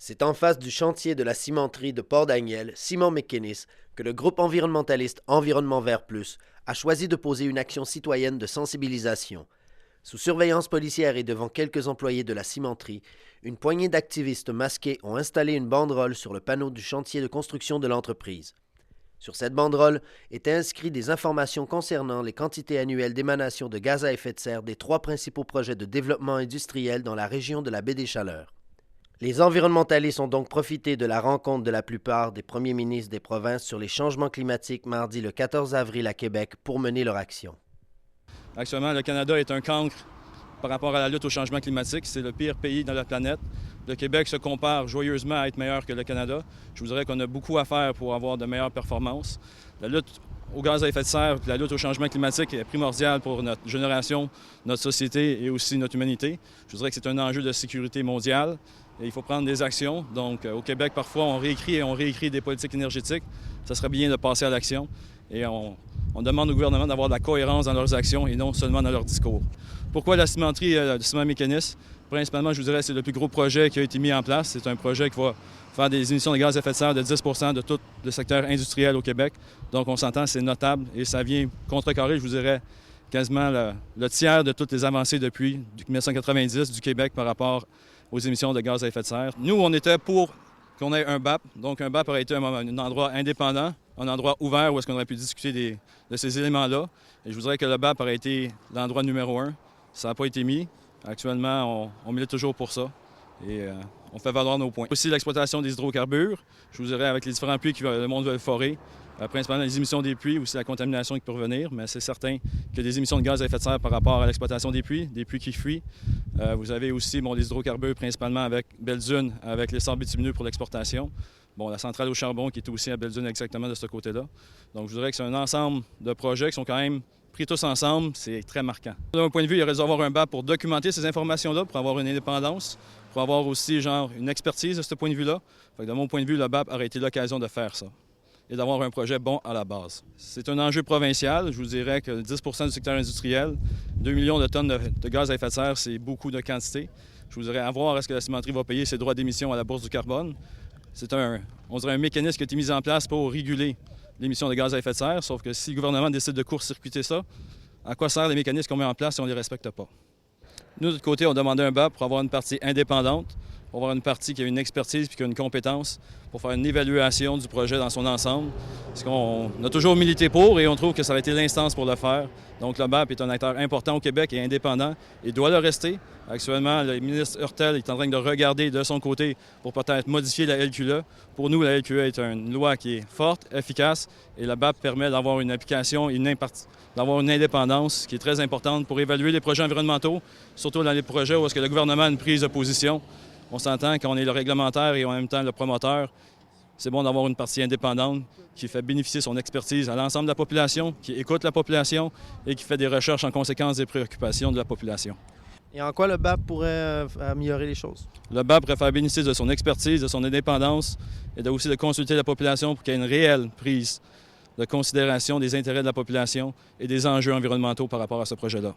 C'est en face du chantier de la cimenterie de Port-Daniel, Simon McInnes, que le groupe environnementaliste Environnement Vert Plus a choisi de poser une action citoyenne de sensibilisation. Sous surveillance policière et devant quelques employés de la cimenterie, une poignée d'activistes masqués ont installé une banderole sur le panneau du chantier de construction de l'entreprise. Sur cette banderole étaient inscrites des informations concernant les quantités annuelles d'émanation de gaz à effet de serre des 3 principaux projets de développement industriel dans la région de la Baie des Chaleurs. Les environnementalistes ont donc profité de la rencontre de la plupart des premiers ministres des provinces sur les changements climatiques mardi le 14 avril à Québec pour mener leur action. Actuellement, le Canada est un cancre par rapport à la lutte au changement climatique. C'est le pire pays dans la planète. Le Québec se compare joyeusement à être meilleur que le Canada. Je vous dirais qu'on a beaucoup à faire pour avoir de meilleures performances. La lutte au gaz à effet de serre et la lutte au changement climatique est primordiale pour notre génération, notre société et aussi notre humanité. Je vous dirais que c'est un enjeu de sécurité mondiale et il faut prendre des actions. Donc, au Québec, parfois, on réécrit des politiques énergétiques. Ça serait bien de passer à l'action et on demande au gouvernement d'avoir de la cohérence dans leurs actions et non seulement dans leurs discours. Pourquoi la cimenterie de Simon McInnes? Principalement, je vous dirais, c'est le plus gros projet qui a été mis en place. C'est un projet qui va faire des émissions de gaz à effet de serre de 10 de tout le secteur industriel au Québec. Donc, on s'entend, c'est notable et ça vient contrecarrer, je vous dirais, quasiment le tiers de toutes les avancées depuis 1990 du Québec par rapport aux émissions de gaz à effet de serre. Nous, on était pour qu'on ait un BAP. Donc, un BAP aurait été un endroit indépendant, un endroit ouvert où est-ce qu'on aurait pu discuter de ces éléments-là. Et je vous dirais que le BAP aurait été l'endroit numéro 1. Ça n'a pas été mis. Actuellement, on milite toujours pour ça et on fait valoir nos points. Aussi l'exploitation des hydrocarbures, je vous dirais avec les différents puits que le monde veut forer, principalement les émissions des puits, aussi la contamination qui peut revenir, mais c'est certain qu'il y a des émissions de gaz à effet de serre par rapport à l'exploitation des puits qui fuient. Vous avez aussi les hydrocarbures principalement avec Belledune, avec les sables bitumineux pour l'exportation. La centrale au charbon qui est aussi à Belledune exactement de ce côté-là. Donc je vous dirais que c'est un ensemble de projets qui sont quand même pris tous ensemble, c'est très marquant. D'un point de vue, il aurait dû avoir un BAP pour documenter ces informations-là, pour avoir une indépendance, pour avoir aussi une expertise de ce point de vue-là. De mon point de vue, le BAP aurait été l'occasion de faire ça et d'avoir un projet bon à la base. C'est un enjeu provincial. Je vous dirais que 10 du secteur industriel, 2 millions de tonnes de gaz à effet de serre, c'est beaucoup de quantité. Je vous dirais à voir est-ce que la cimenterie va payer ses droits d'émission à la Bourse du carbone. C'est un mécanisme qui a été mis en place pour réguler l'émission de gaz à effet de serre, sauf que si le gouvernement décide de court-circuiter ça, à quoi servent les mécanismes qu'on met en place si on ne les respecte pas? Nous, de notre côté, on demandait un BAP pour avoir une partie indépendante, pour avoir une partie qui a une expertise et qui a une compétence, pour faire une évaluation du projet dans son ensemble. Parce qu'on a toujours milité pour et on trouve que ça a été l'instance pour le faire. Donc le BAP est un acteur important au Québec et indépendant et doit le rester. Actuellement, le ministre Hurtel est en train de regarder de son côté pour peut-être modifier la LQE. Pour nous, la LQE est une loi qui est forte, efficace et le BAP permet d'avoir une application et d'avoir une indépendance qui est très importante pour évaluer les projets environnementaux, surtout dans les projets où est-ce que le gouvernement a une prise de position. On s'entend qu'on est le réglementaire et en même temps le promoteur. C'est bon d'avoir une partie indépendante qui fait bénéficier son expertise à l'ensemble de la population, qui écoute la population et qui fait des recherches en conséquence des préoccupations de la population. Et en quoi le BAP pourrait améliorer les choses? Le BAP pourrait faire bénéficier de son expertise, de son indépendance et aussi de consulter la population pour qu'il y ait une réelle prise de considération des intérêts de la population et des enjeux environnementaux par rapport à ce projet-là.